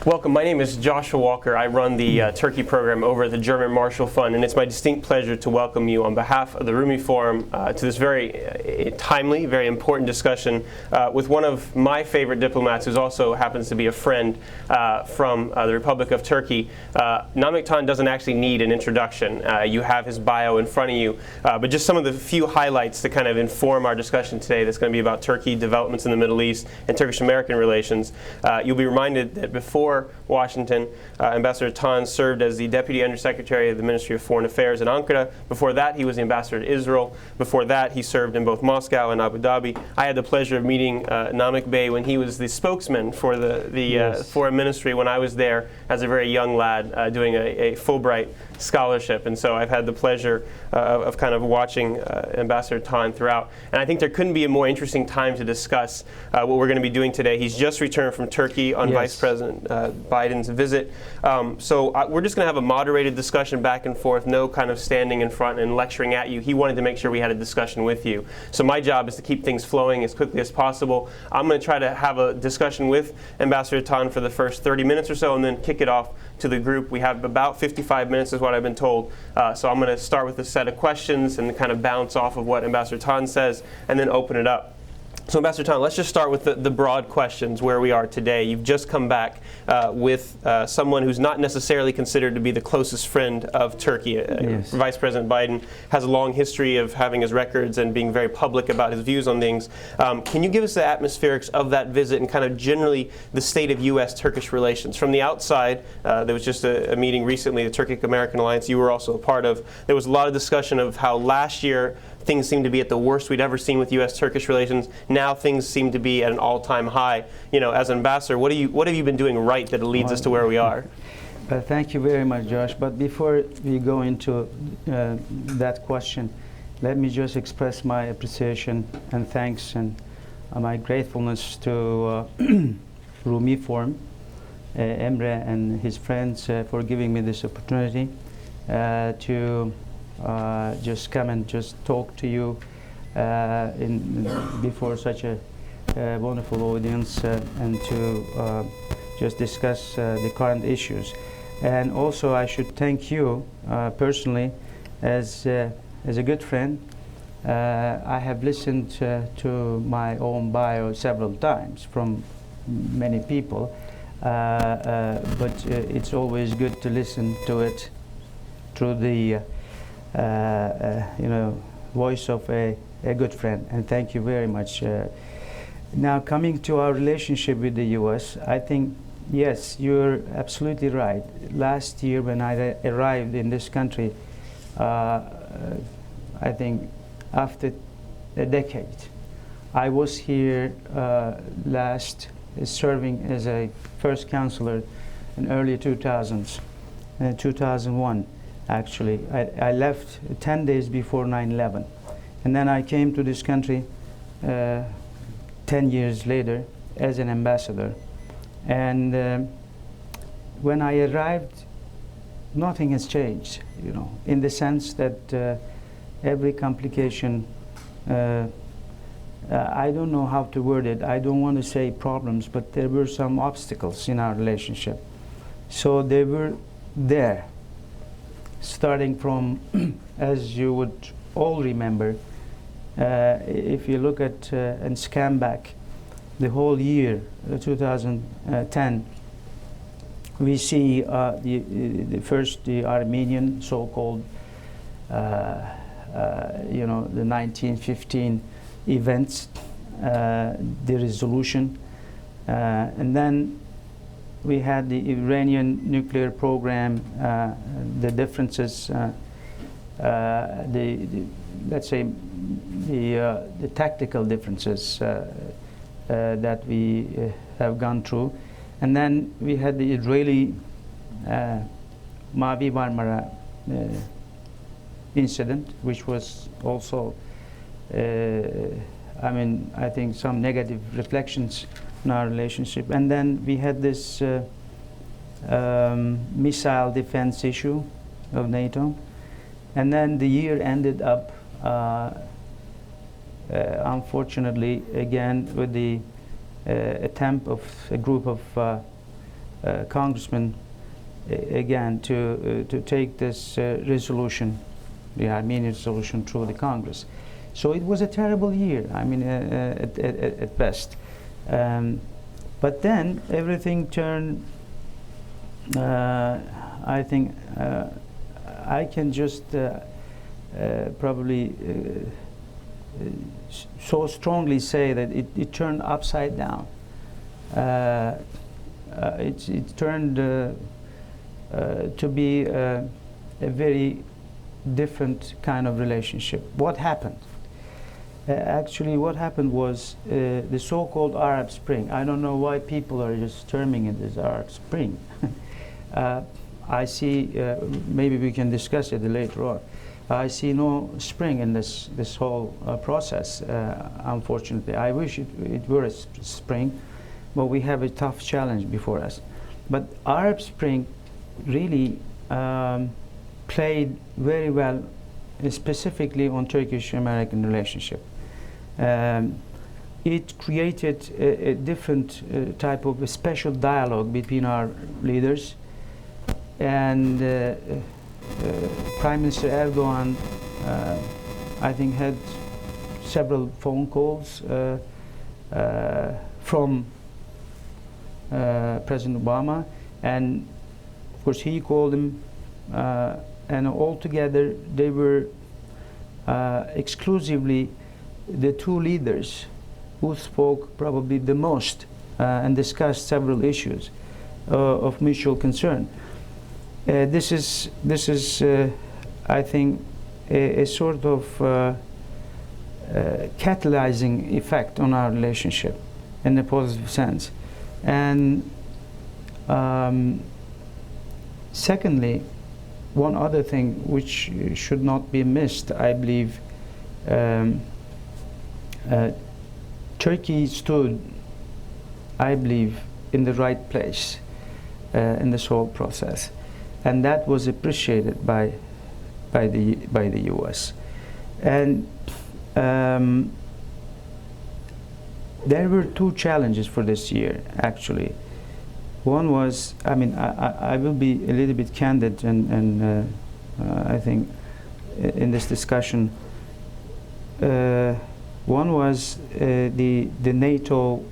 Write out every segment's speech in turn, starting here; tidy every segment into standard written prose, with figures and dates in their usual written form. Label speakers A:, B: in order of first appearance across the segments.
A: Welcome. My name is Joshua Walker. I run the Turkey program over at the German Marshall Fund, and it's my distinct pleasure to welcome you on behalf of the Rumi Forum to this very timely, very important discussion with one of my favorite diplomats, who also happens to be a friend from the Republic of Turkey. Namık Tan doesn't actually need an introduction. You have his bio in front of you, but just some of the few highlights to kind of inform our discussion today that's going to be about Turkey, developments in the Middle East, and Turkish-American relations. You'll be reminded that before Washington, Ambassador Tan served as the Deputy Undersecretary of the Ministry of Foreign Affairs in Ankara. Before that, he was the ambassador to Israel. Before that, he served in both Moscow and Abu Dhabi. I had the pleasure of meeting Namik Bey when he was the spokesman for the yes. Foreign Ministry when I was there as a very young lad doing a Fulbright scholarship. And so I've had the pleasure of kind of watching Ambassador Tan throughout. And I think there couldn't be a more interesting time to discuss what we're going to be doing today. He's just returned from Turkey on
B: yes.
A: Vice President Biden's visit. So we're just going to have a moderated discussion back and forth, no kind of standing in front and lecturing at you. He wanted to make sure we had a discussion with you. So my job is to keep things flowing as quickly as possible. I'm going to try to have a discussion with Ambassador Tan for the first 30 minutes or so and then kick it off to the group. We have about 55 minutes is what I've been told. So I'm going to start with a set of questions and kind of bounce off of what Ambassador Tan says and then open it up. So Ambassador Tan, let's just start with the broad questions where we are today. You've just come back with someone who's not necessarily considered to be the closest friend of Turkey.
B: Yes.
A: Vice President Biden has a long history of having his records and being very public about his views on things. Can you give us the atmospherics of that visit and kind of generally the state of U.S.-Turkish relations? From the outside, there was just a meeting recently, the Turkish-American alliance you were also a part of. There was a lot of discussion of how last year things seemed to be at the worst we'd ever seen with U.S.-Turkish relations. Now things seem to be at an all-time high. You know, as an ambassador, what have you been doing right that leads us to where we are?
B: Thank you very much, Josh. But before we go into that question, let me just express my appreciation and thanks and my gratefulness to Rumi Forum, Emre and his friends for giving me this opportunity to just come and just talk to you before such a wonderful audience and to just discuss the current issues. And also I should thank you personally as a good friend. I have listened to my own bio several times from many people, but it's always good to listen to it through the voice of a good friend, and thank you very much. Now, coming to our relationship with the U.S., I think, yes, you're absolutely right. Last year when I arrived in this country, I think after a decade, I was here last serving as a first counselor in early 2000s, 2001. Actually, I left 10 days before 9/11, and then I came to this country 10 years later as an ambassador. And when I arrived, nothing has changed, you know, in the sense that every complication, I don't know how to word it. I don't want to say problems, but there were some obstacles in our relationship. So they were there. Starting from, as you would all remember, if you look at and scan back the whole year, 2010, we see the Armenian so-called, the 1915 events, the resolution, and then we had the Iranian nuclear program, the differences, let's say the tactical differences that we have gone through. And then we had the Israeli Mavi Marmara incident, which was also, I think some negative reflections in our relationship. And then we had this missile defense issue of NATO. And then the year ended up, unfortunately, again with the attempt of a group of congressmen again to take this resolution, the Armenian resolution, through the Congress. So it was a terrible year, I mean, at best. But then everything turned, I think, I can just probably so strongly say that it turned upside down. It turned to be a very different kind of relationship. What happened? Actually, what happened was the so-called Arab Spring. I don't know why people are just terming it as Arab Spring. I see, maybe we can discuss it later on. I see no spring in this whole process, unfortunately. I wish it were a spring, but we have a tough challenge before us. But Arab Spring really played very well, specifically on Turkish-American relationship. It created a different type of a special dialogue between our leaders, and Prime Minister Erdogan, I think, had several phone calls from President Obama, and of course he called him, and altogether they were exclusively the two leaders who spoke probably the most and discussed several issues of mutual concern. This is I think a sort of catalyzing effect on our relationship in a positive sense. And secondly, one other thing which should not be missed, I believe, Turkey stood, I believe, in the right place in this whole process, and that was appreciated by the U.S. And there were two challenges for this year, actually. One was, I mean, I will be a little bit candid, and I think in this discussion. One was the NATO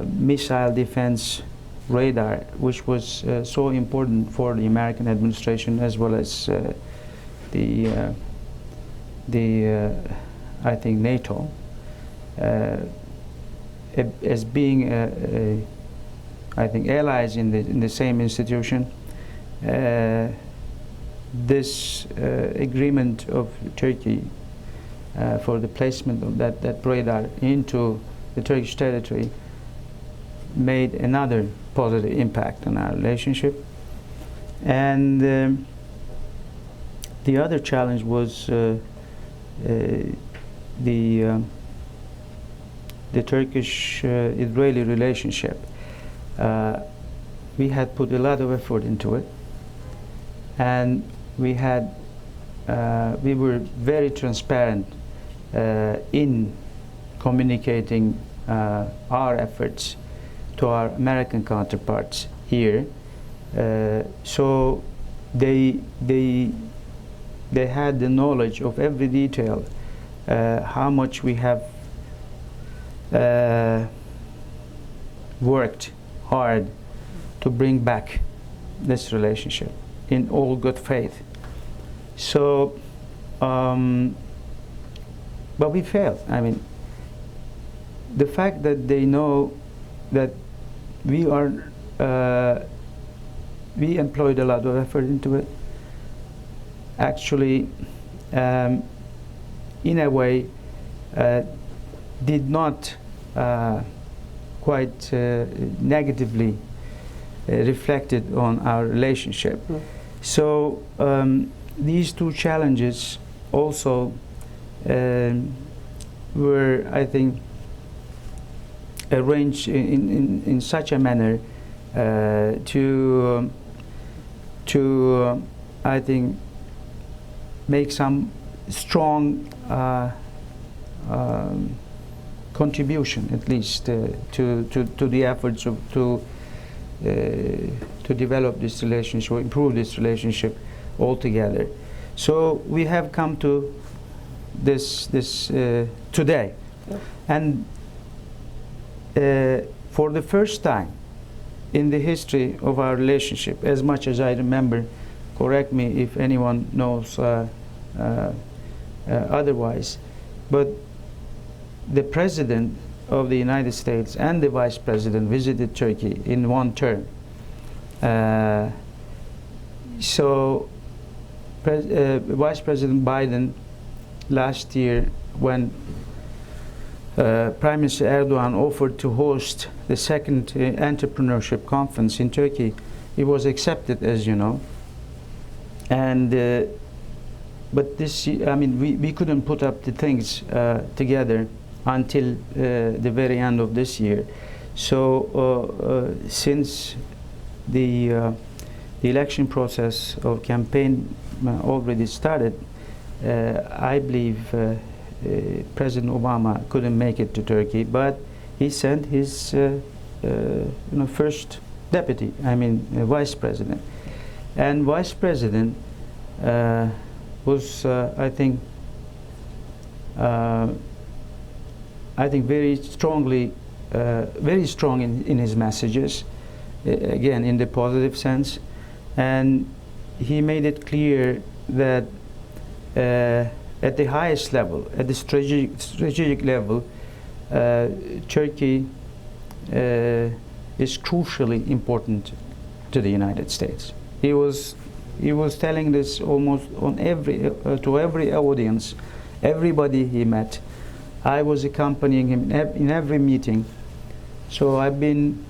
B: missile defense radar, which was so important for the American administration as well as I think NATO, as being I think allies in the same institution. This agreement of Turkey for the placement of that radar into the Turkish territory made another positive impact on our relationship. And the other challenge was the Turkish-Israeli relationship. We had put a lot of effort into it, and we were very transparent in communicating our efforts to our American counterparts here. So they had the knowledge of every detail, how much we have worked hard to bring back this relationship in all good faith. So, but we failed. I mean, the fact that they know that we employed a lot of effort into it, actually, in a way, did not quite negatively reflected on our relationship. Mm. So these two challenges also were, I think, arranged in such a manner to I think make some strong contribution, at least, to the efforts to develop this relationship, or improve this relationship altogether. So we have come to this today, and for the first time in the history of our relationship, as much as I remember, correct me if anyone knows otherwise, but the President of the United States and the Vice President visited Turkey in one term. So Vice President Biden last year, when Prime Minister Erdogan offered to host the second entrepreneurship conference in Turkey, it was accepted, as you know. And but this, I mean, we couldn't put up the things together until the very end of this year. So since the election process or campaign already started, I believe President Obama couldn't make it to Turkey, but he sent his first deputy, vice president. And vice president was, I think very strongly, very strong in his messages, again in the positive sense, and he made it clear that at the highest level, at the strategic level, Turkey is crucially important to the United States. He was telling this almost on to every audience, everybody he met. I was accompanying him in every meeting. So I've been.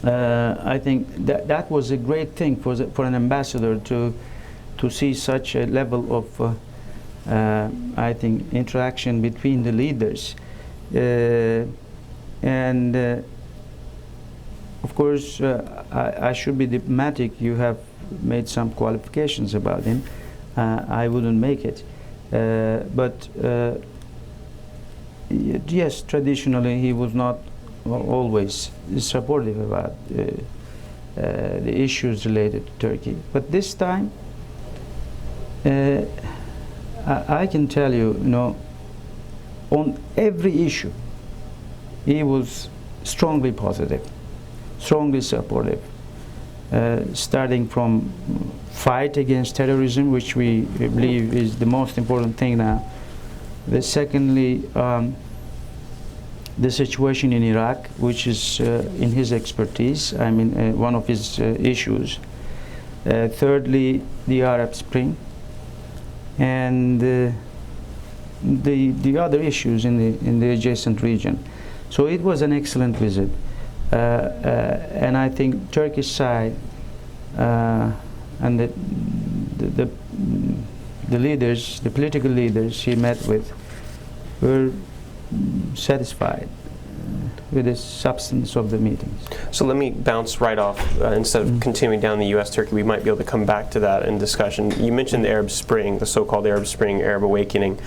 B: I think that was a great thing for an ambassador to see such a level of I think interaction between the leaders, and of course I should be diplomatic. You have made some qualifications about him. I wouldn't make it, but yes, traditionally he was not always supportive about the issues related to Turkey. But this time, I can tell you, on every issue, he was strongly positive, strongly supportive, starting from fight against terrorism, which we believe is the most important thing now. Secondly, the situation in Iraq, which is in his expertise, one of his issues. Thirdly, the Arab Spring, and the other issues in the adjacent region. So it was an excellent visit, and I think Turkish side and the leaders, the political leaders he met with, were satisfied with the substance of the meetings.
A: So let me bounce right off, instead of continuing down the U.S.-Turkey, we might be able to come back to that in discussion. You mentioned the Arab Spring, the so-called Arab Spring, Arab Awakening,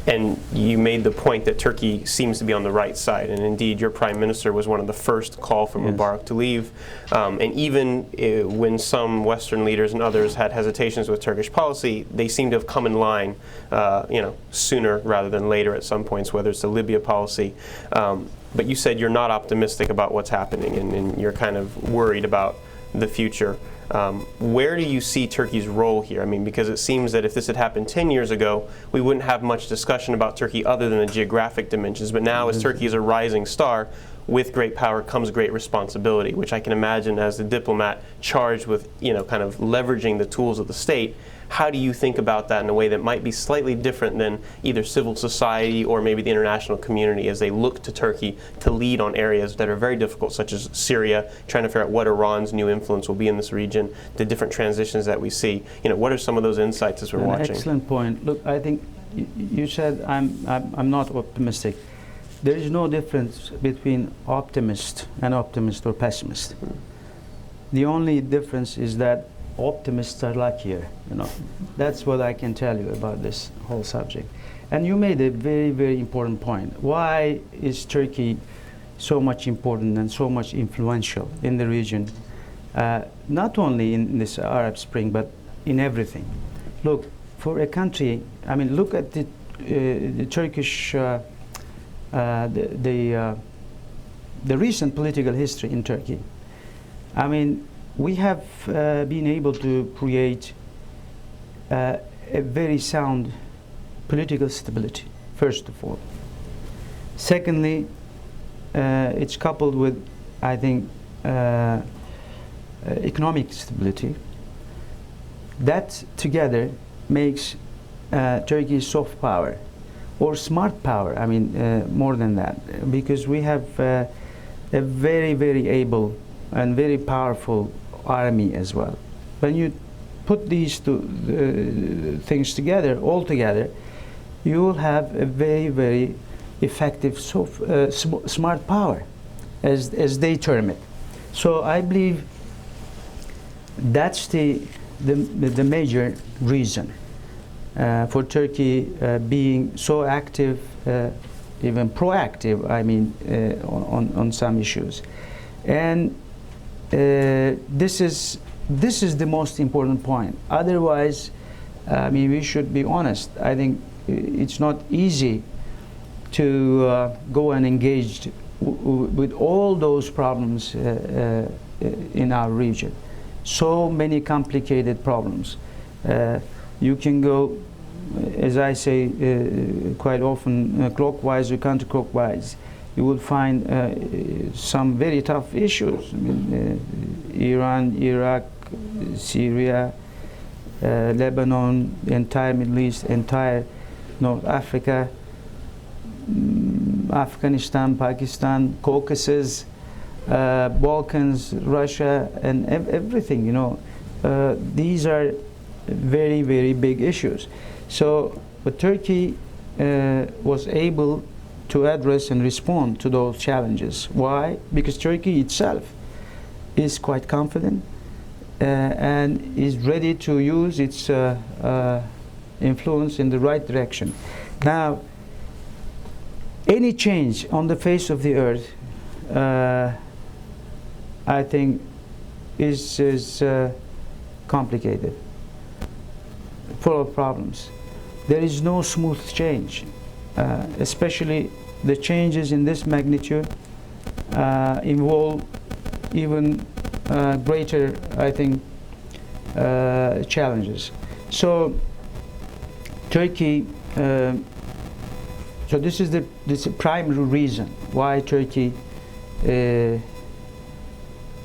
A: and you made the point that Turkey seems to be on the right side, and indeed your Prime Minister was one of the first to call for Mubarak to leave, and even when some Western leaders and others had hesitations with Turkish policy, they seem to have come in line sooner rather than later at some points, whether it's the Libya policy. But you said you're not optimistic about what's happening, and you're kind of worried about the future. Where do you see Turkey's role here? Because it seems that if this had happened 10 years ago, we wouldn't have much discussion about Turkey other than the geographic dimensions. But now, as Turkey is a rising star, with great power comes great responsibility, which I can imagine as the diplomat charged with, kind of leveraging the tools of the state. How do you think about that in a way that might be slightly different than either civil society or maybe the international community as they look to Turkey to lead on areas that are very difficult, such as Syria, trying to figure out what Iran's new influence will be in this region, the different transitions that we see? What are some of those insights as we're watching?
B: Excellent point. Look, I think you said I'm not optimistic. There is no difference between optimist or pessimist. The only difference is that optimists are luckier. That's what I can tell you about this whole subject. And you made a very, very important point. Why is Turkey so much important and so much influential in the region? Not only in this Arab Spring, but in everything. Look, for a country, I mean, look at the Turkish, the recent political history in Turkey. I mean, we have been able to create a very sound political stability, first of all. Secondly, it's coupled with, I think, economic stability. That together makes Turkey soft power or smart power. I mean, more than that, because we have a very, very able and very powerful army as well. When you put these two things together, all together, you will have a very, very effective smart power, as they term it. So I believe that's the major reason for Turkey being so active, even proactive, I mean, on some issues. And this is the most important point. Otherwise, I mean, we should be honest. I think it's not easy to go and engage with all those problems in our region. So many complicated problems. You can go, as I say quite often, clockwise or counterclockwise. You will find some very tough issues. I mean, Iran, Iraq, Syria, Lebanon, the entire Middle East, entire North Africa, Afghanistan, Pakistan, Caucasus, Balkans, Russia, and everything, you know. These are very, very big issues. So, but Turkey was able to address and respond to those challenges. Why? Because Turkey itself is quite confident and is ready to use its influence in the right direction. Now, any change on the face of the earth, I think, is complicated, full of problems. There is no smooth change, especially the changes in this magnitude involve even greater, I think, challenges. So Turkey, so this is the primary reason why Turkey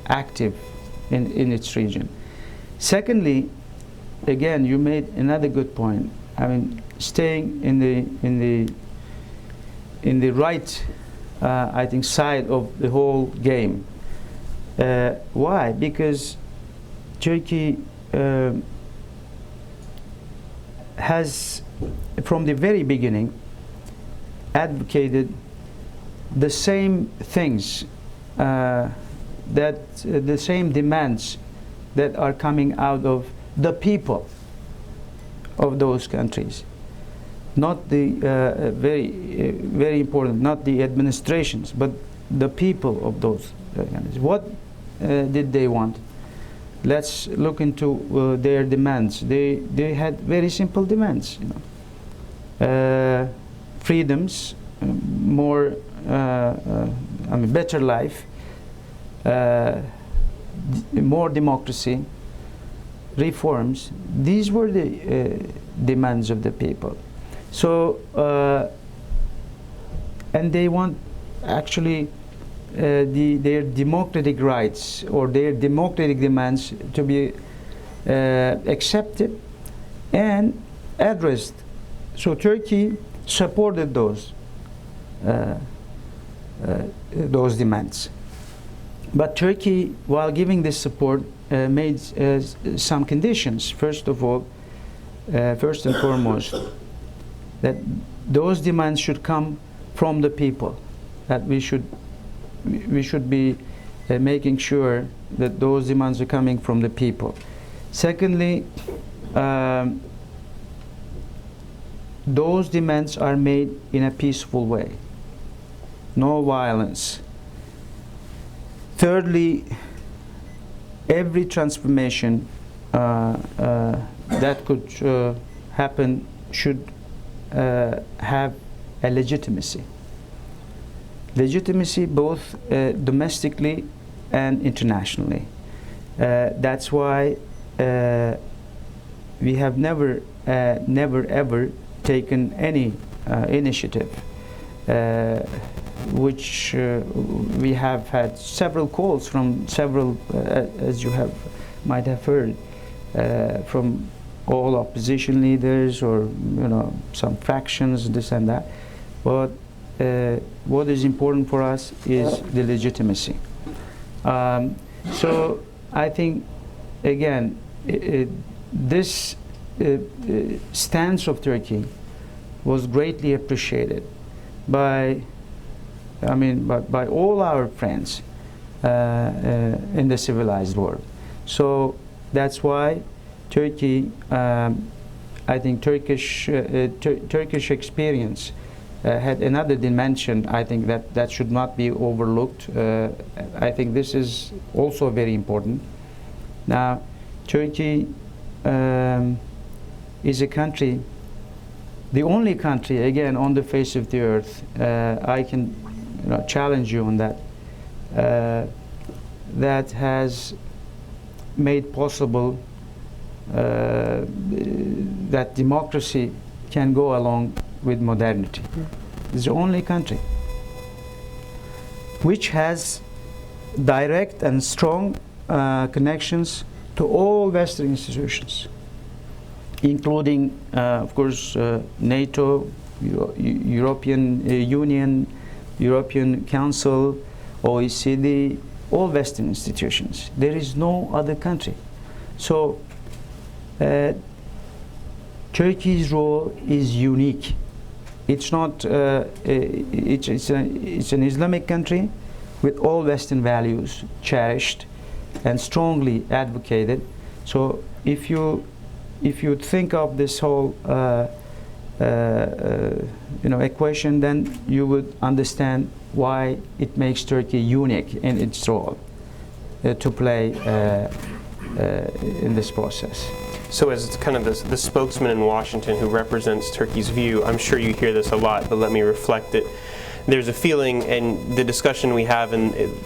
B: active in its region. Secondly, again, you made another good point. I mean, staying in the right, I think, side of the whole game. Why? Because Turkey has, from the very beginning, advocated the same things, that the same demands that are coming out of the people of those countries. Not the very important, not the administrations, but the people of those countries. What did they want? Let's look into their demands. They had very simple demands, you know. Freedoms, more, I mean, better life, more democracy, reforms. These were the demands of the people. So, and they want actually their democratic rights or their democratic demands to be accepted and addressed. So Turkey supported those demands. But Turkey, while giving this support, made some conditions. First of all, first and foremost, that those demands should come from the people. That we should be making sure that those demands are coming from the people. Secondly, those demands are made in a peaceful way. No violence. Thirdly, every transformation that could happen should have a legitimacy. Legitimacy both domestically and internationally. That's why we have never ever taken any initiative, which we have had several calls from several, as you might have heard, from all opposition leaders or some factions, this and that. But what is important for us is the legitimacy. So I think, again, this stance of Turkey was greatly appreciated by all our friends in the civilized world. So that's why Turkey, I think Turkish experience had another dimension. I think that should not be overlooked. I think this is also very important. Now, Turkey is a country, the only country, again, on the face of the earth, I can challenge you on that, that has made possible that democracy can go along with modernity. It's the only country which has direct and strong connections to all Western institutions, including, of course, NATO, European Union, European Council, OECD, all Western institutions. There is no other country. So Turkey's role is unique. It's not. It's an Islamic country with all Western values cherished and strongly advocated. So if you think of this whole equation, then you would understand why it makes Turkey unique in its role to play in this process.
A: So as kind of the spokesman in Washington who represents Turkey's view, I'm sure you hear this a lot, but let me reflect it. There's a feeling, and the discussion we have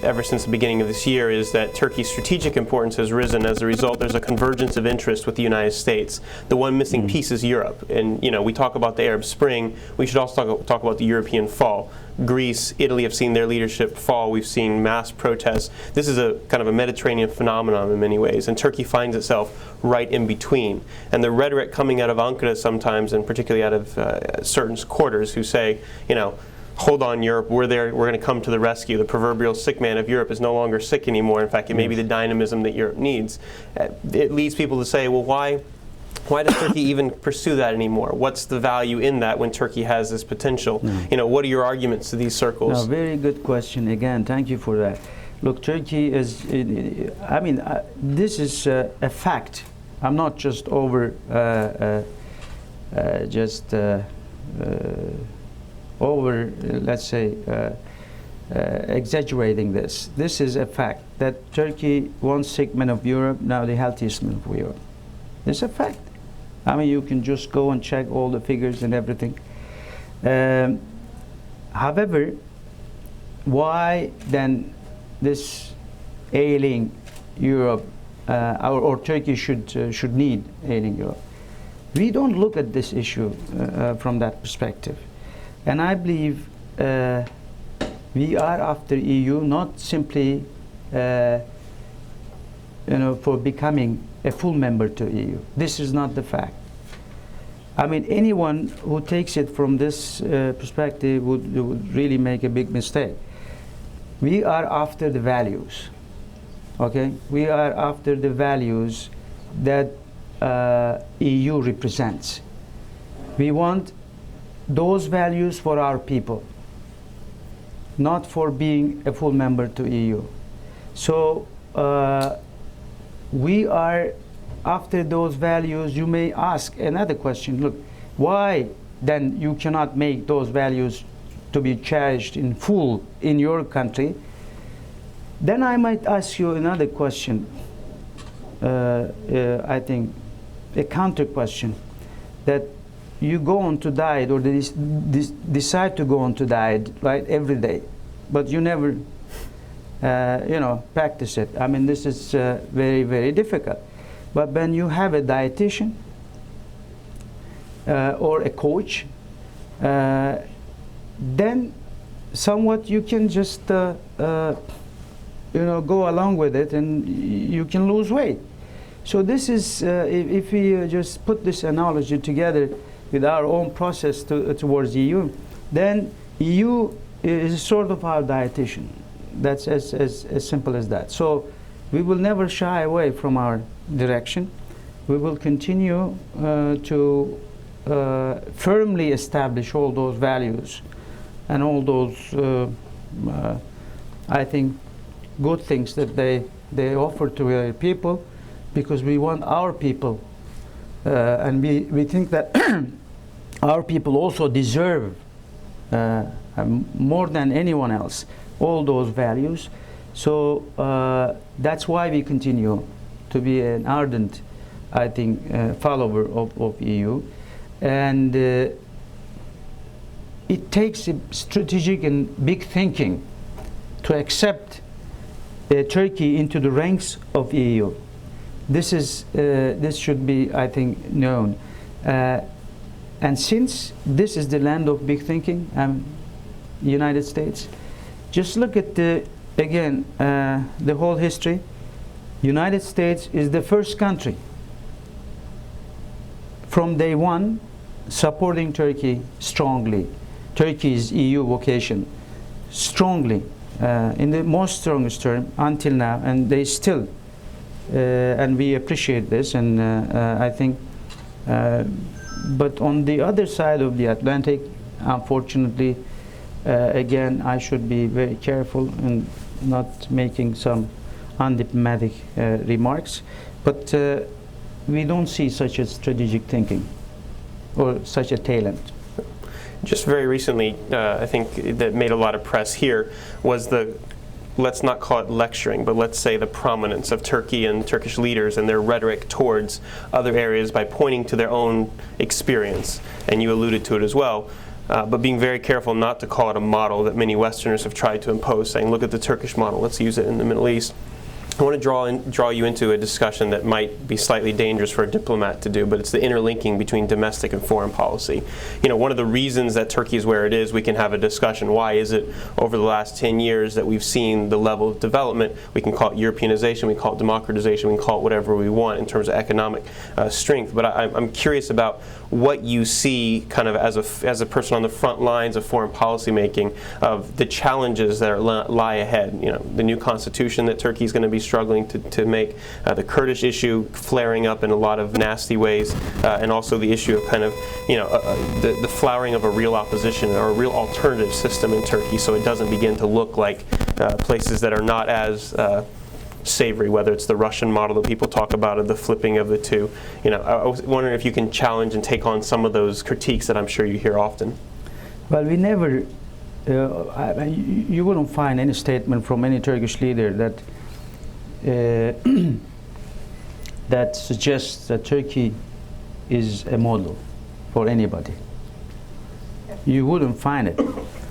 A: ever since the beginning of this year is that Turkey's strategic importance has risen. As a result, there's a convergence of interest with the United States. The one missing piece is Europe. And we talk about the Arab Spring. We should also talk about the European fall. Greece, Italy have seen their leadership fall. We've seen mass protests. This is a kind of a Mediterranean phenomenon in many ways, and Turkey finds itself right in between. And the rhetoric coming out of Ankara sometimes, and particularly out of certain quarters who say, hold on, Europe, we're there, we're going to come to the rescue. The proverbial sick man of Europe is no longer sick anymore. In fact, it may be the dynamism that Europe needs. It leads people to say, well, why does Turkey even pursue that anymore? What's the value in that when Turkey has this potential? What are your arguments to these circles?
B: No, very good question. Again, thank you for that. Look, Turkey is, this is a fact. I'm not just let's say, exaggerating this. This is a fact that Turkey, one segment of Europe, now the healthiest segment of Europe. It's a fact. You can just go and check all the figures and everything. However, why then this ailing Europe, or Turkey should need ailing Europe? We don't look at this issue from that perspective. And I believe we are after EU not simply for becoming a full member to EU. This is not the fact. Anyone who takes it from this perspective would really make a big mistake. We are after the values. Okay? We are after the values that EU represents. We want those values for our people, not for being a full member to EU. So we are after those values. You may ask another question, look, why then you cannot make those values to be cherished in full in your country, then I might ask you another question. I think a counter question, that you go on to diet, or decide to go on to diet, right, every day, but you never practice it. I mean, this is very, very difficult. But when you have a dietitian or a coach, then somewhat you can just go along with it, and you can lose weight. So this is, if we just put this analogy together with our own process towards EU, then EU is sort of our dietitian. That's as simple as that. So we will never shy away from our direction. We will continue to firmly establish all those values and all those, I think, good things that they offer to their people, because we want our people, and we think that our people also deserve more than anyone else all those values. So that's why we continue to be an ardent, I think, follower of EU. And it takes a strategic and big thinking to accept Turkey into the ranks of EU. This should be, I think, known. And since this is the land of big thinking, United States, just look at the whole history. United States is the first country from day one supporting Turkey strongly, Turkey's EU vocation strongly, in the most strongest term until now, and they still, and we appreciate this, and I think, but on the other side of the Atlantic, unfortunately, again, I should be very careful in not making some undiplomatic remarks, but we don't see such a strategic thinking or such a talent.
A: Just very recently, I think that made a lot of press here was the, let's not call it lecturing, but let's say the prominence of Turkey and Turkish leaders and their rhetoric towards other areas by pointing to their own experience, and you alluded to it as well. But being very careful not to call it a model that many Westerners have tried to impose, saying, look at the Turkish model, let's use it in the Middle East. I want to draw you into a discussion that might be slightly dangerous for a diplomat to do, but it's the interlinking between domestic and foreign policy. You know, one of the reasons that Turkey is where it is, we can have a discussion. Why is it over the last 10 years that we've seen the level of development? We can call it Europeanization, we can call it democratization, we can call it whatever we want in terms of economic strength. But I'm curious about what you see kind of as a person on the front lines of foreign policy making, of the challenges that lie ahead. You know, the new constitution that Turkey is going to be struggling to make, the Kurdish issue flaring up in a lot of nasty ways, and also the issue of kind of, the flowering of a real opposition or a real alternative system in Turkey, so it doesn't begin to look like places that are not as savory, whether it's the Russian model that people talk about or the flipping of the two. You know, I was wondering if you can challenge and take on some of those critiques that I'm sure you hear often.
B: Well, we never, you wouldn't find any statement from any Turkish leader that that suggests that Turkey is a model for anybody. You wouldn't find it.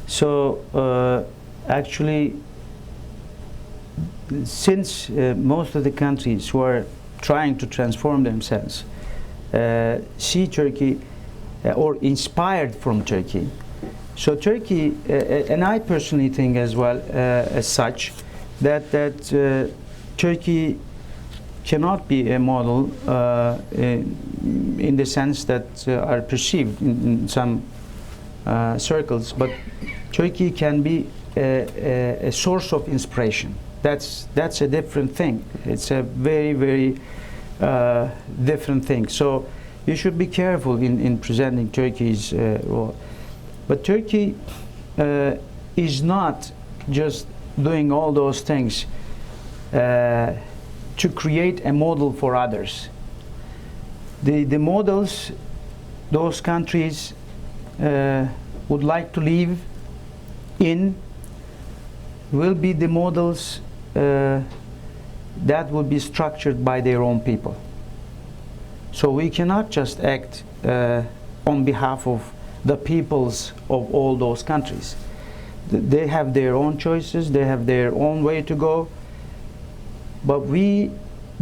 B: So actually, since most of the countries who are trying to transform themselves see Turkey or inspired from Turkey, so Turkey, and I personally think as well as such, that Turkey cannot be a model in the sense that are perceived in some circles, but Turkey can be a source of inspiration. That's a different thing. It's a very, very different thing. So you should be careful in presenting Turkey's role. But Turkey is not just doing all those things to create a model for others. The models those countries would like to live in will be the models that will be structured by their own people. So we cannot just act on behalf of the peoples of all those countries. They have their own choices, they have their own way to go, but we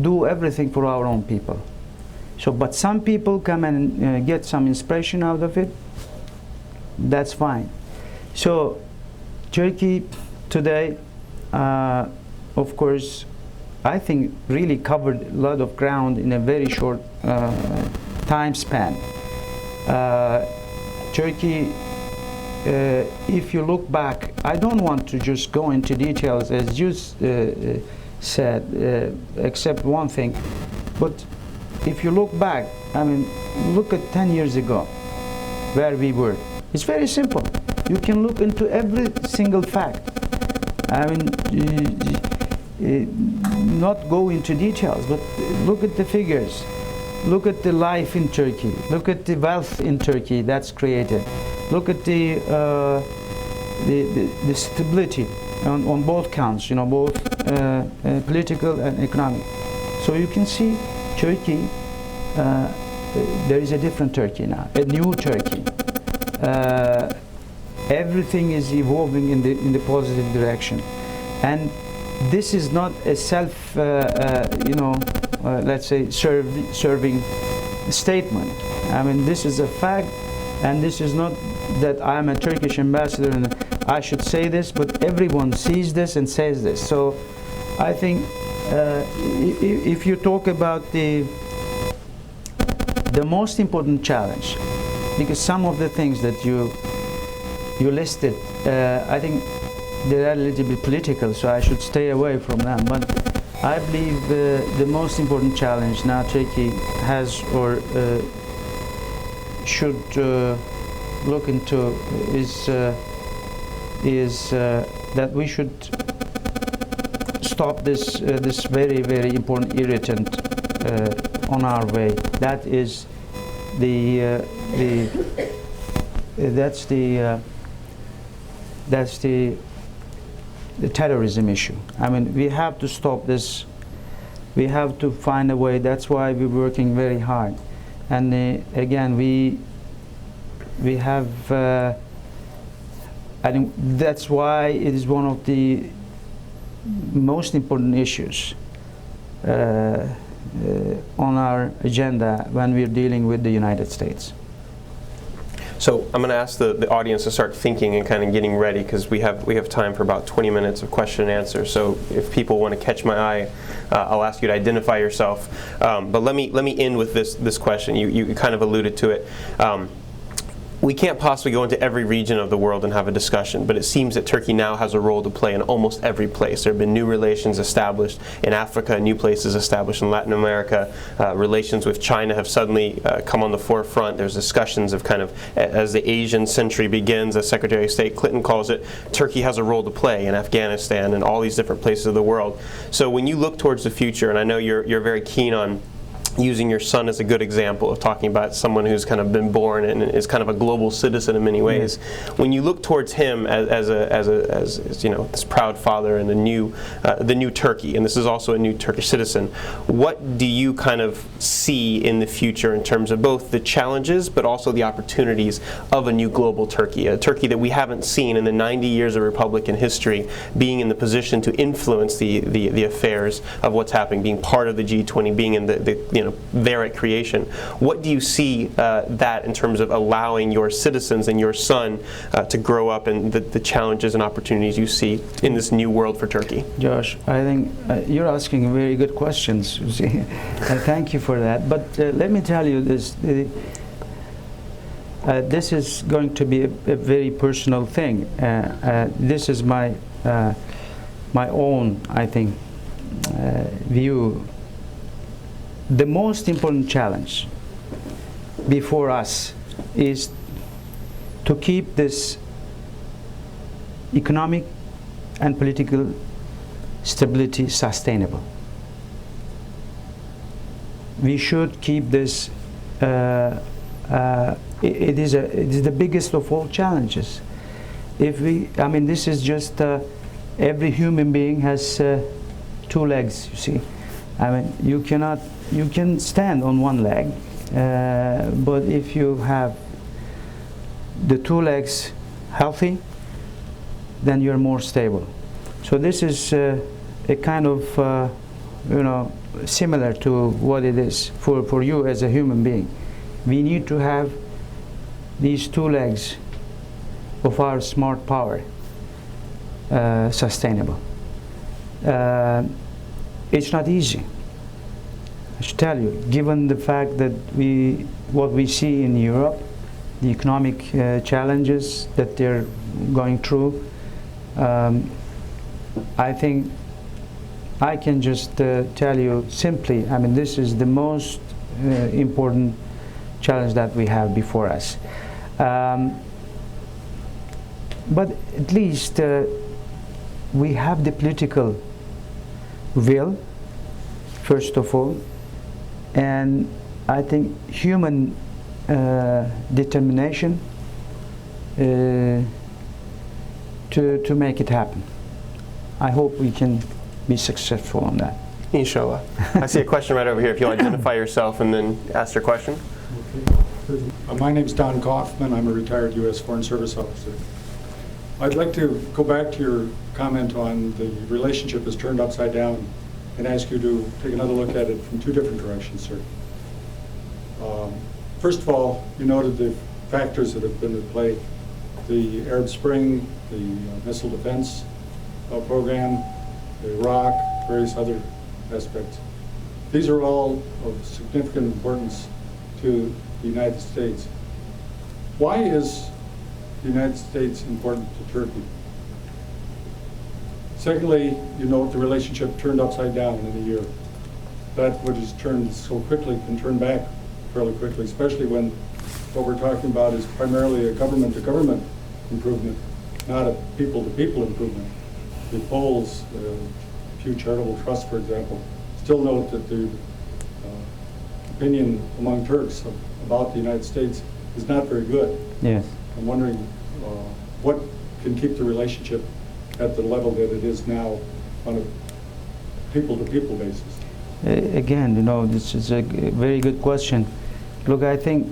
B: do everything for our own people. So, but some people come and get some inspiration out of it, that's fine. So Turkey today, of course, I think really covered a lot of ground in a very short time span. Turkey, if you look back, I don't want to just go into details as you said, except one thing, but if you look back, I mean, look at 10 years ago, where we were. It's very simple. You can look into every single fact. I mean, not go into details, but look at the figures. Look at the life in Turkey. Look at the wealth in Turkey that's created. Look at the stability on both counts, you know, both political and economic. So you can see Turkey, there is a different Turkey now, a new Turkey. Everything is evolving in the positive direction, and this is not a self, let's say, serving statement. I mean, this is a fact, and this is not that I'm a Turkish ambassador and I should say this, but everyone sees this and says this. So I think if you talk about the most important challenge, because some of the things that you listed, I think they are a little bit political, so I should stay away from them. But I believe the most important challenge now Turkey has or should look into is that we should stop this very, very important irritant on our way. That is that's the terrorism issue. I mean, we have to stop this. We have to find a way. That's why we're working very hard. And again, we have. I think that's why it is one of the most important issues on our agenda when we're dealing with the United States.
A: So I'm going to ask the audience to start thinking and kind of getting ready, because we have time for about 20 minutes of question and answer. So if people want to catch my eye, I'll ask you to identify yourself. But let me end with this question. You kind of alluded to it. We can't possibly go into every region of the world and have a discussion, but it seems that Turkey now has a role to play in almost every place. There have been new relations established in Africa, new places established in Latin America. Relations with China have suddenly come on the forefront. There's discussions of kind of, as the Asian century begins, as Secretary of State Clinton calls it, Turkey has a role to play in Afghanistan and all these different places of the world. So when you look towards the future, and I know you're very keen on using your son as a good example of talking about someone who's kind of been born and is kind of a global citizen in many ways. Yes. When you look towards him as you know, this proud father and the new Turkey, and this is also a new Turkish citizen, what do you kind of see in the future in terms of both the challenges but also the opportunities of a new global Turkey, a Turkey that we haven't seen in the 90 years of Republican history, being in the position to influence the affairs of what's happening, being part of the G20, being in there at creation. What do you see that in terms of allowing your citizens and your son to grow up, and the challenges and opportunities you see in this new world for Turkey?
B: Josh, I think you're asking very good questions, and thank you for that. But let me tell you this. This is going to be a very personal thing. This is my own, I think, view. The most important challenge before us is to keep this economic and political stability sustainable. We should keep this it is the biggest of all challenges. I mean, this is just every human being has two legs. You see, I mean, you can stand on one leg, but if you have the two legs healthy, then you're more stable. So this is a kind of similar to what it is for you as a human being. We need to have these two legs of our smart power sustainable. It's not easy, I should tell you, given the fact that what we see in Europe, the economic challenges that they're going through. I think I can just tell you simply, I mean, this is the most important challenge that we have before us. But at least we have the political will, first of all, and I think human determination to make it happen. I hope we can be successful on that.
A: Inshallah. I see a question right over here. If you'll identify yourself and then ask your question.
C: My name's Don Kaufman. I'm a retired U.S. Foreign Service officer. I'd like to go back to your comment on the relationship is turned upside down and ask you to take another look at it from two different directions, sir. First of all, you noted the factors that have been at play, the Arab Spring, the missile defense program, Iraq, various other aspects. These are all of significant importance to the United States. Why is the United States important to Turkey? Secondly, you note the relationship turned upside down in a year. That which is turned so quickly can turn back fairly quickly, especially when what we're talking about is primarily a government-to-government improvement, not a people-to-people improvement. The polls, Pew Charitable Trust, for example, still note that the opinion among Turks about the United States is not very good.
B: Yes.
C: I'm wondering what can keep the relationship at the level that it is now on a people-to-people basis.
B: Again, this is a very good question. Look, I think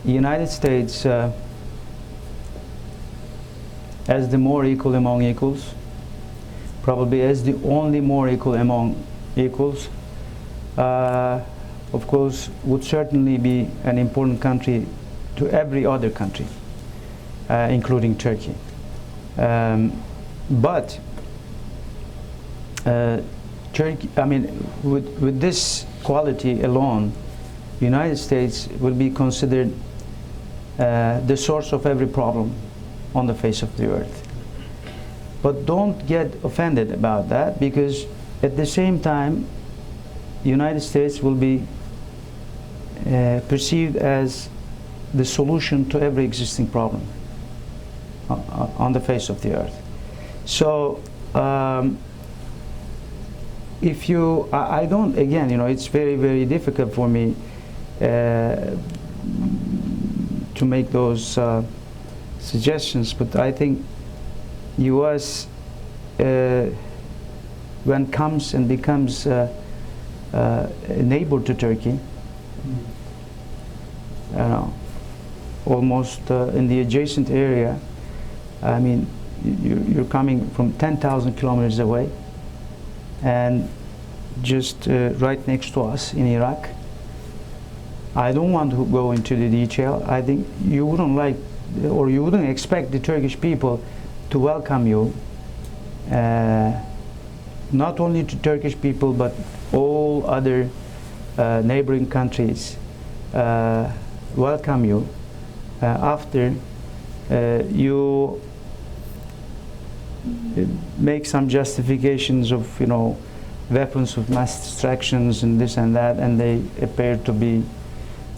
B: the United States, as the more equal among equals, probably as the only more equal among equals, of course, would certainly be an important country to every other country, including Turkey. But Turkey, I mean, with this quality alone, the United States will be considered the source of every problem on the face of the earth. But don't get offended about that, because at the same time, the United States will be perceived as the solution to every existing problem on the face of the earth. So if you, I don't, again, it's very, very difficult for me to make those suggestions, but I think U.S. when comes and becomes a neighbor to Turkey, almost in the adjacent area. I mean, you're coming from 10,000 kilometers away, and just right next to us in Iraq. I don't want to go into the detail. I think you wouldn't like, or you wouldn't expect the Turkish people to welcome you, not only to Turkish people, but all other neighboring countries welcome you after you make some justifications of weapons of mass destructions and this and that, and they appear to be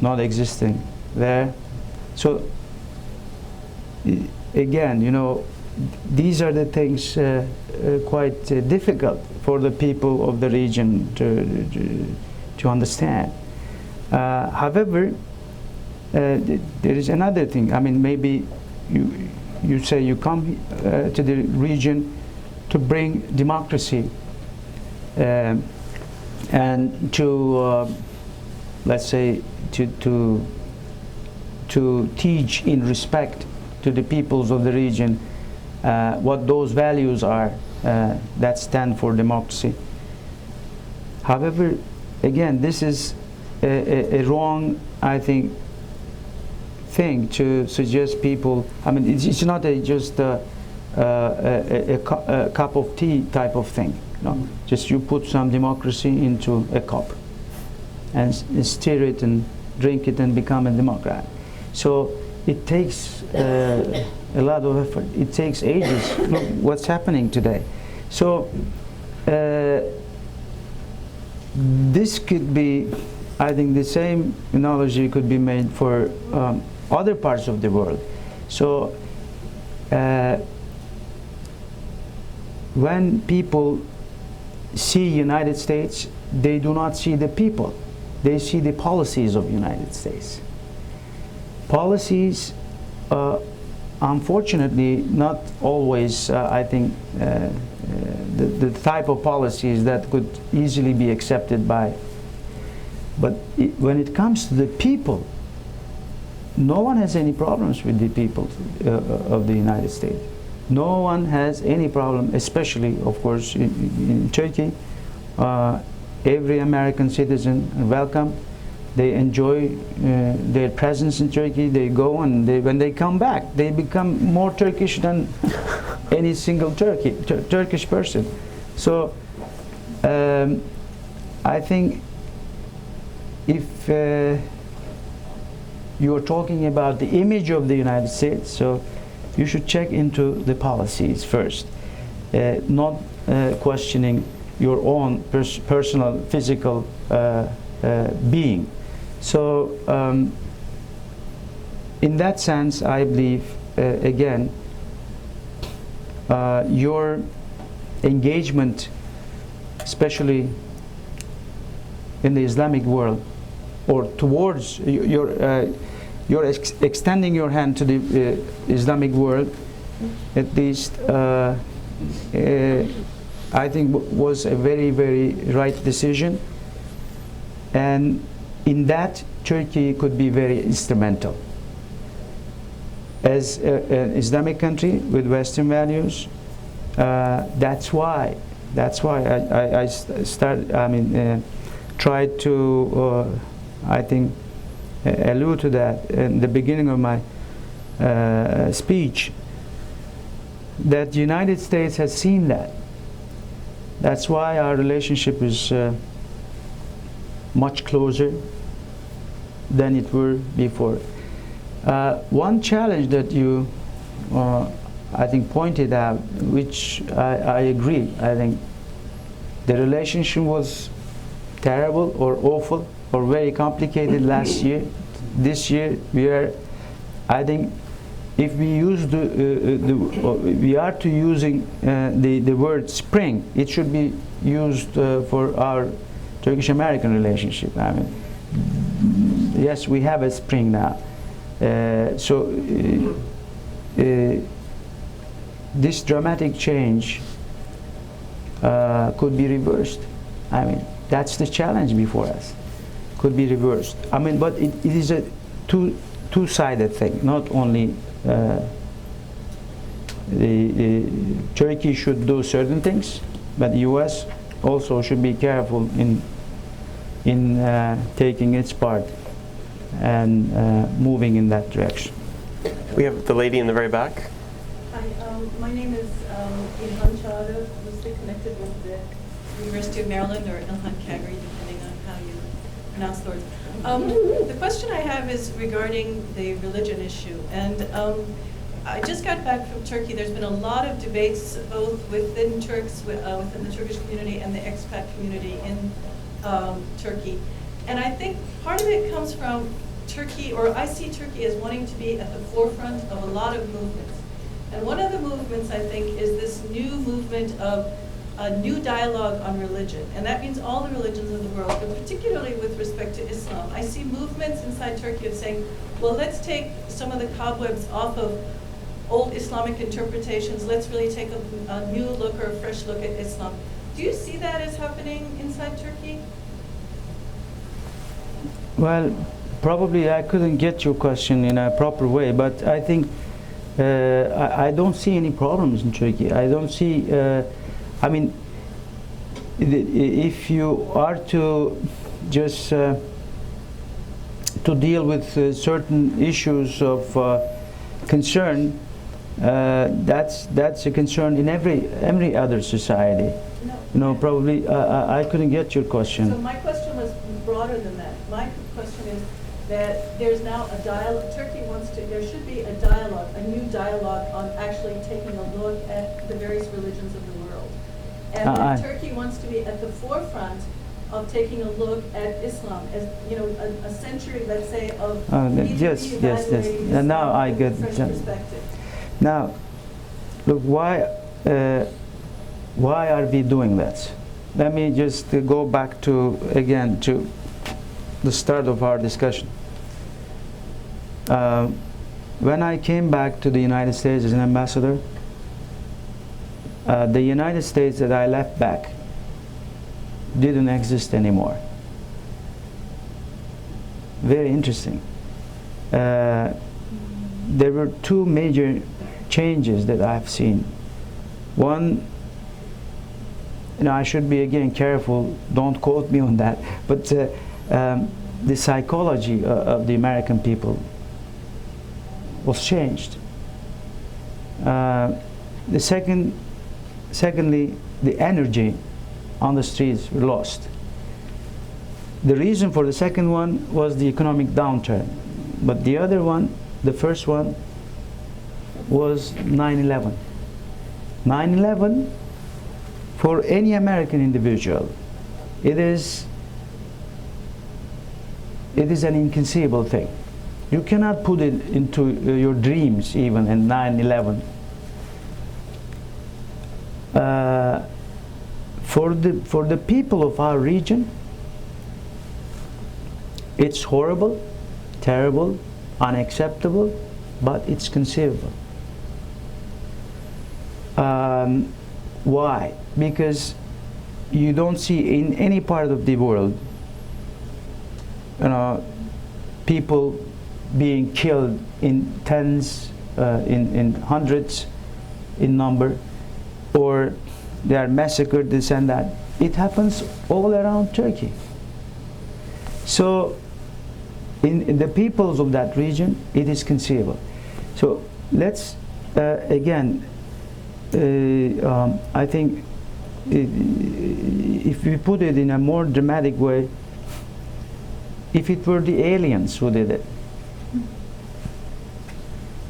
B: not existing there. So again, these are the things quite difficult for the people of the region to understand. However, there is another thing. I mean, maybe you say you come to the region to bring democracy and to let's say to teach in respect to the peoples of the region what those values are that stand for democracy. However, again, this is a wrong, I think, thing to suggest people. I mean, it's not just a cup of tea type of thing. No? Just you put some democracy into a cup and stir it and drink it and become a democrat. So it takes a lot of effort. It takes ages. Look what's happening today. So this could be, I think the same analogy could be made for other parts of the world. So when people see United States, they do not see the people. They see the policies of United States. Policies, unfortunately, not always, I think, the type of policies that could easily be accepted by. But when it comes to the people, no one has any problems with the people of the United States. No one has any problem, especially, of course, in Turkey. Every American citizen welcome. They enjoy their presence in Turkey. They go, and when they come back, they become more Turkish than any single Turkish person. So I think if you're talking about the image of the United States, so you should check into the policies first, not questioning your own personal, physical being. So in that sense, I believe, again, your engagement, especially in the Islamic world, or towards you're extending your hand to the Islamic world, at least I think was a very, very right decision. And in that, Turkey could be very instrumental. As an Islamic country with Western values, that's why I started. I mean, tried to, I think, allude to that in the beginning of my speech. That the United States has seen that. That's why our relationship is much closer than it were before. One challenge that you, I think, pointed out, which I agree. I think the relationship was terrible or awful or very complicated last year. This year we are, I think, if we use we are to using the word spring, it should be used for our Turkish-American relationship. I mean, yes, we have a spring now. So this dramatic change could be reversed. I mean, that's the challenge before us. Could be reversed. I mean, but it is a two-sided thing. Not only Turkey should do certain things, but the U.S. also should be careful in taking its part and moving in that direction.
A: We have the lady in the very back.
D: Hi, my name is Ilhan Çağrı, loosely connected with the University of Maryland, or Ilhan Kagri, depending on how you pronounce the word. The question I have is regarding the religion issue. And I just got back from Turkey. There's been a lot of debates, both within Turks, within the Turkish community and the expat community in Turkey. And I think part of it comes from Turkey, or I see Turkey as wanting to be at the forefront of a lot of movements. And one of the movements, I think, is this new movement of a new dialogue on religion, and that means all the religions of the world, but particularly with respect to Islam. I see movements inside Turkey of saying, well, let's take some of the cobwebs off of old Islamic interpretations, let's really take a new look or a fresh look at Islam. Do you see that as happening inside Turkey?
B: Well, probably I couldn't get your question in a proper way, but I think I don't see any problems in Turkey. I don't see, I mean, if you are to just to deal with certain issues of concern, that's a concern in every other society.
D: No.
B: You know, probably I couldn't get your question.
D: So my question was broader than that. My question is that there's now a dialogue. Turkey wants to, there should be a dialogue, a new dialogue on actually taking a look at the various religions of the world. And that Turkey wants to be at the forefront of taking a look at Islam as, you know, a century, let's say, of
B: yes. And now I get
D: fresh perspective.
B: Now, look, why are we doing that? Let me just go back to, again, to the start of our discussion. When I came back to the United States as an ambassador, the United States that I left back didn't exist anymore. Very interesting. There were two major changes that I've seen. One, you know, I should be again careful, don't quote me on that, but the psychology of the American people was changed. Secondly, the energy on the streets were lost. The reason for the second one was the economic downturn, but the other one, the first one, was 9/11. 9/11, for any American individual, it is an inconceivable thing. You cannot put it into your dreams even in 9/11. For the people of our region, it's horrible, terrible, unacceptable, but it's conceivable. Why? Because you don't see in any part of the world, you know, people being killed in tens, in hundreds in number, or they are massacred, this and that. It happens all around Turkey. So in the peoples of that region, it is conceivable. So let's again, I think if we put it in a more dramatic way, if it were the aliens who did it,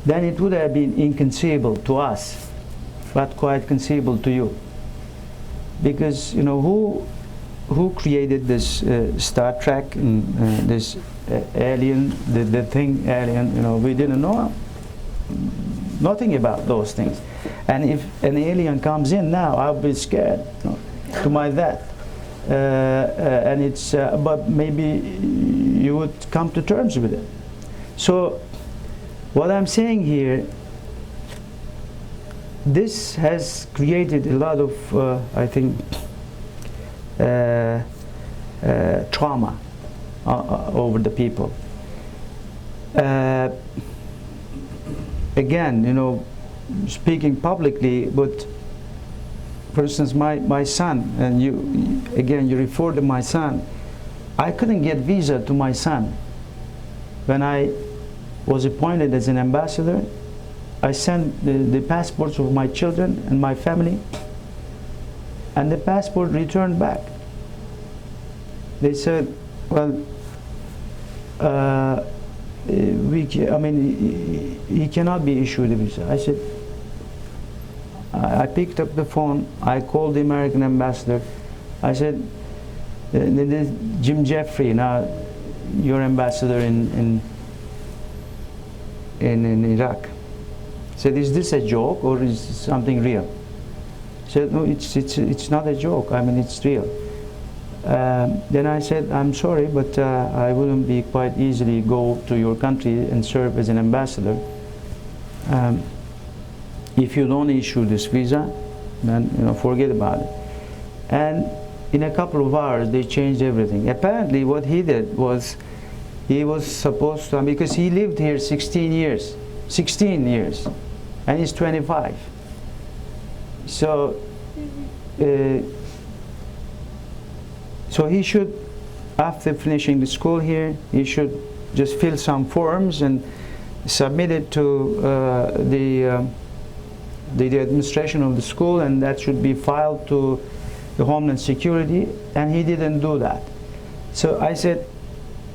B: then it would have been inconceivable to us, but quite conceivable to you. Because, you know, who created this Star Trek and this alien, the thing alien, you know, we didn't know nothing about those things. And if an alien comes in now, I'll be scared, you know, to my death. And it's, but maybe you would come to terms with it. So what I'm saying here, this has created a lot of, I think, trauma over the people. Again, you know, speaking publicly, but for instance, my son, and you refer to my son, I couldn't get visa to my son. When I was appointed as an ambassador, I sent the passports of my children and my family, and the passport returned back. They said, well, he cannot be issued a visa. I said, I picked up the phone, I called the American ambassador. I said, this is Jim Jeffrey, now your ambassador in Iraq. I said, is this a joke or is this something real? He said, no, it's not a joke. I mean, it's real. Then I said, I'm sorry, but I wouldn't be quite easily go to your country and serve as an ambassador. If you don't issue this visa, then forget about it. And in a couple of hours, they changed everything. Apparently, what he did was, he was supposed to, because he lived here 16 years, and he's 25. So, so he should, after finishing the school here, he should just fill some forms and submit it to the administration of the school, and that should be filed to the Homeland Security, and he didn't do that. So I said,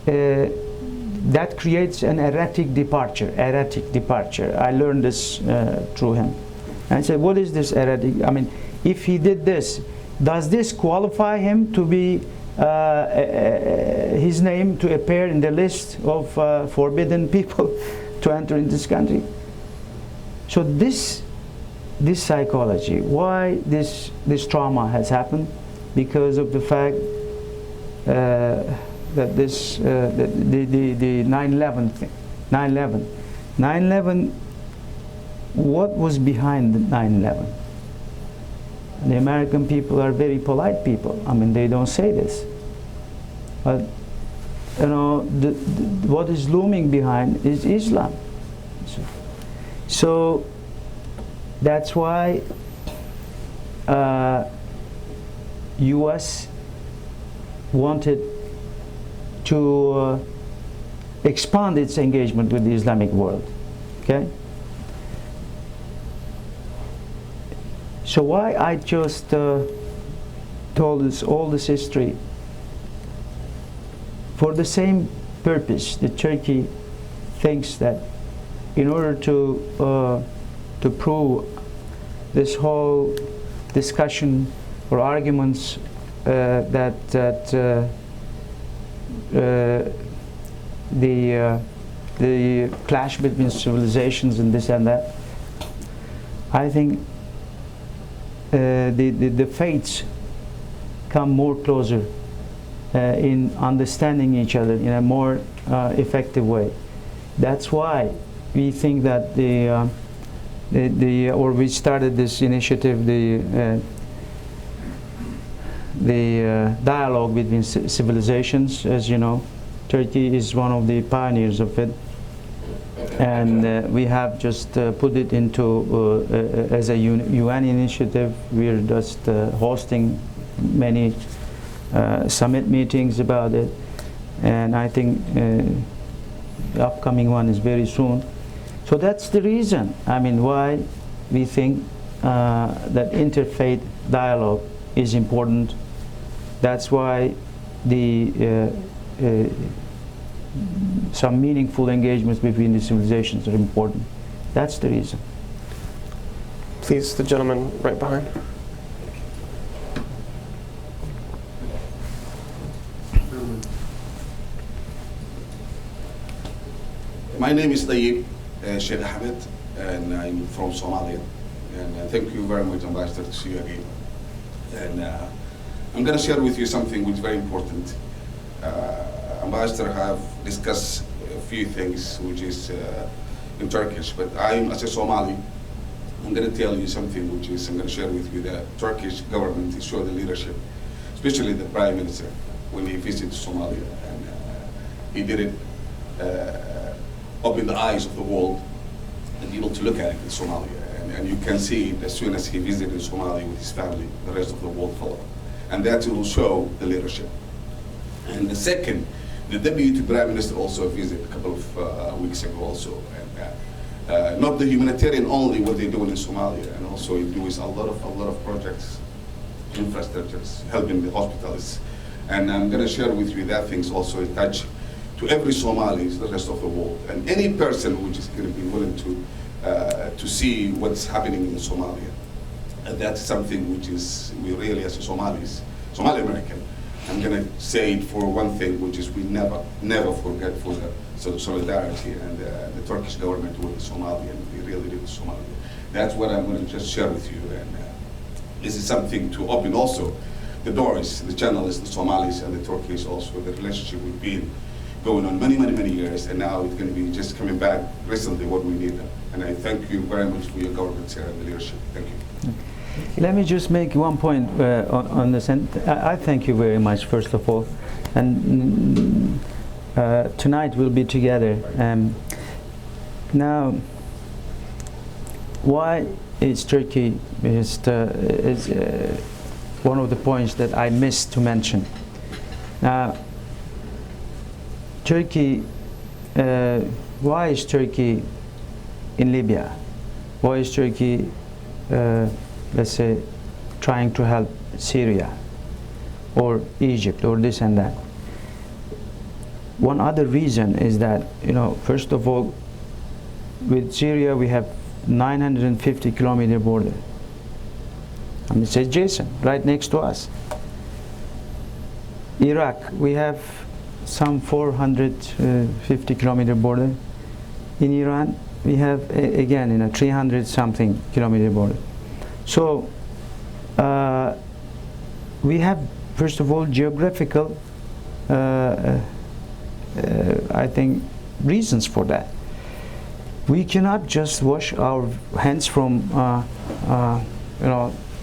B: that creates an erratic departure. I learned this through him. And I said, what is this erratic? I mean, if he did this, does this qualify him to be, his name to appear in the list of forbidden people to enter in this country? So this psychology, why this trauma has happened, because of the fact that this the 9/11 thing. 9/11, what was behind the 9/11? The American people are very polite people. I mean, they don't say this, but what is looming behind is Islam. So that's why U.S. wanted to expand its engagement with the Islamic world. Okay? So why I just told us all this history? For the same purpose that Turkey thinks that in order to prove this whole discussion or arguments that the clash between civilizations and this and that, I think the fates come more closer in understanding each other in a more effective way. That's why we think that we started this initiative, the dialogue between civilizations. As you know, Turkey is one of the pioneers of it, and we have just put it into as a UN initiative. We're just hosting many summit meetings about it, and I think the upcoming one is very soon. So that's the reason, I mean, why we think that interfaith dialogue is important. That's why some meaningful engagements between the civilizations are important. That's the reason.
A: Please, the gentleman right behind.
E: My name is Tayyip Sheikh Ahmed, and I'm from Somalia. And thank you very much, Ambassador, to see you again. And I'm going to share with you something which is very important. Ambassador have discussed a few things which is in Turkish, but I'm, as a Somali, I'm going to tell you something which is, I'm going to share with you the Turkish government is showing the leadership, especially the Prime Minister, when he visited Somalia. And he did it open the eyes of the world and people to look at it in Somalia. And you can see it as soon as he visited Somalia with his family, the rest of the world followed. And that will show the leadership. And the second, the Deputy Prime Minister also visited a couple of weeks ago also. And not the humanitarian only, what they're doing in Somalia, and also he does a lot of projects, infrastructures, helping the hospitals. And I'm going to share with you that things also in touch to every Somali, the rest of the world, and any person which is going to be willing to see what's happening in Somalia. And that's something which is, we really, as Somalis, Somali American, I'm going to say it for one thing, which is we never forget for the solidarity and the Turkish government with Somalia, and we really did Somalia. That's what I'm going to just share with you. And this is something to open also the doors, the channels, the Somalis and the Turkish also. The relationship we've been going on many years, and now it's going to be just coming back recently what we need. And I thank you very much for your government here and the leadership. Thank you.
B: Let me just make one point on this. And I thank you very much, first of all. And tonight we'll be together. Now, why is Turkey is one of the points that I missed to mention. Now, Turkey, why is Turkey in Libya? Why is Turkey, let's say, trying to help Syria or Egypt or this and that? One other reason is that, first of all, with Syria we have 950-kilometer border. I mean, it's adjacent, right next to us. Iraq, we have some 450-kilometer border. In Iran, we have again 300-something kilometer border. So we have, first of all, geographical, I think, reasons for that. We cannot just wash our hands from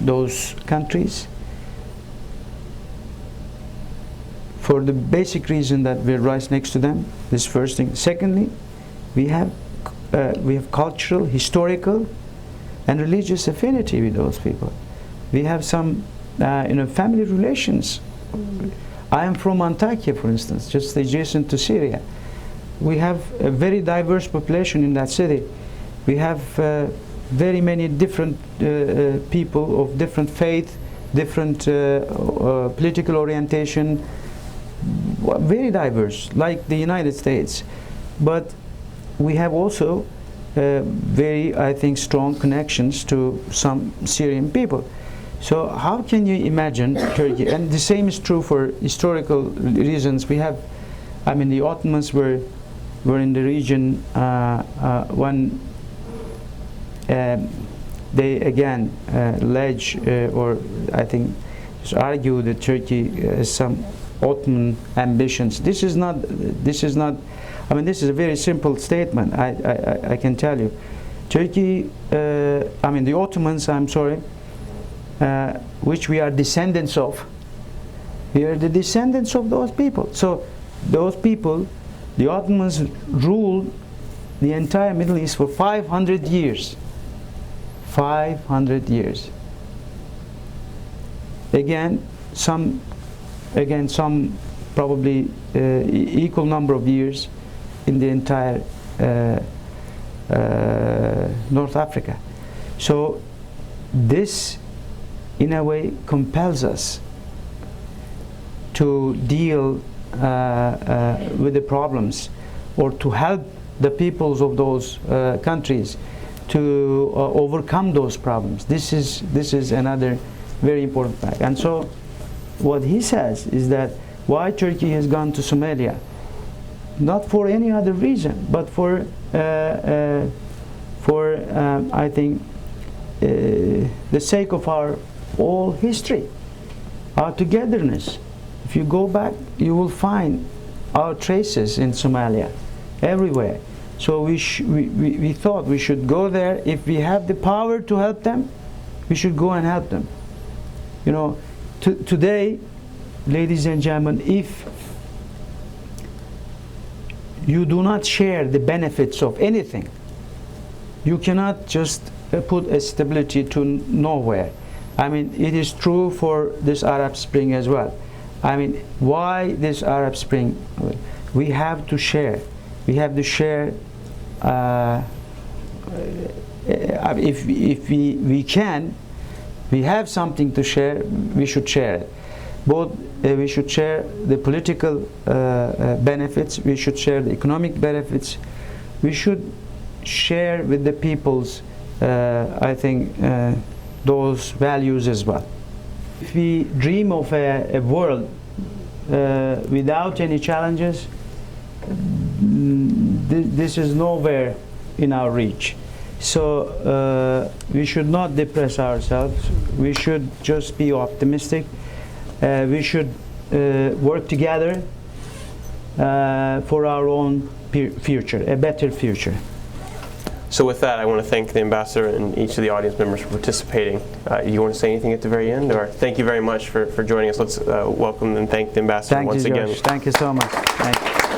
B: those countries for the basic reason that we're right next to them. This first thing. Secondly, we have cultural, historical, and religious affinity with those people. We have some family relations. I am from Antakya, for instance, just adjacent to Syria. We have a very diverse population in that city. We have very many different people of different faith, different political orientation, very diverse, like the United States. But we have also very, I think, strong connections to some Syrian people. So how can you imagine Turkey? And the same is true for historical reasons. We have, the Ottomans were in the region when they again allege or I think argue that Turkey has some Ottoman ambitions. This is not. This is a very simple statement. I can tell you, Turkey. The Ottomans. I'm sorry. Which we are descendants of. We are the descendants of those people. So those people, the Ottomans, ruled the entire Middle East for 500 years. 500 years. Again, some probably equal number of years in the entire North Africa. So this, in a way, compels us to deal with the problems, or to help the peoples of those countries to overcome those problems. This is another very important fact. And so what he says is that why Turkey has gone to Somalia, not for any other reason, but for I think the sake of our all history, our togetherness. If you go back, you will find our traces in Somalia everywhere. So we thought we should go there. If we have the power to help them, we should go and help them. Today, ladies and gentlemen, if you do not share the benefits of anything, you cannot just put a stability to nowhere. It is true for this Arab Spring as well. Why this Arab Spring? We have to share. We have to share. If we can, we have something to share. We should share it. Both we should share the political benefits. We should share the economic benefits. We should share with the peoples. I think. Those values as well. If we dream of a world without any challenges, this is nowhere in our reach. So we should not depress ourselves. We should just be optimistic. We should work together for our own future, a better future.
A: So with that, I want to thank the ambassador and each of the audience members for participating. You want to say anything at the very end? Or thank you very much for joining us. Let's welcome and thank the ambassador once again.
B: Thank you, Josh. Thank you so much. Thank you.